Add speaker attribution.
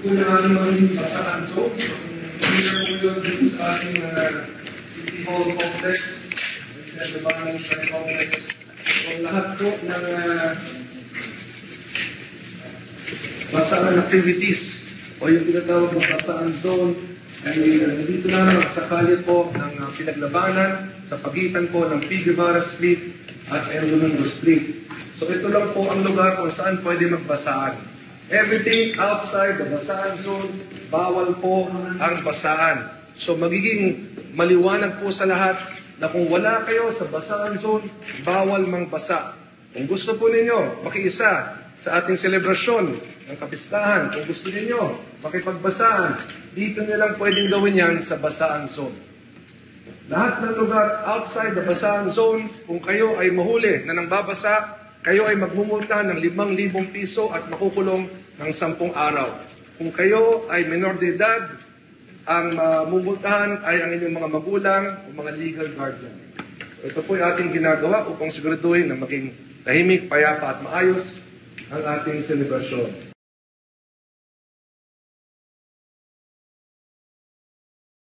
Speaker 1: po namin maging basaan. So, hindi po yun dito sa ating City Hall Complex, Labanan Shrine Complex. So, lahat po ng basaan activities o yung tinatawag na basaan zone ay dito naman sa kalye po ng Pinaglabanan sa pagitan po ng P. Guevara Street at El Domingo Street. So ito lang po ang lugar kung saan pwede magbasaan. Everything outside the basaan zone, bawal po ang basaan. So magiging maliwanag po sa lahat na kung wala kayo sa basaan zone, bawal mang basa. Kung gusto po ninyo makiisa sa ating selebrasyon ng kapistahan, kung gusto ninyo makipagbasaan, dito nyo lang pwedeng gawin yan sa basaan zone. Lahat ng lugar outside the basaan zone, kung kayo ay mahuli na nang babasa, kayo ay magmumulta ng 5,000 piso at makukulong ng 10 araw. Kung kayo ay menor de edad, ang mumultahan ay ang inyong mga magulang o mga legal guardian. Ito po ay ating ginagawa upang siguraduhin na maging tahimik, payapa at maayos ang ating selebrasyon.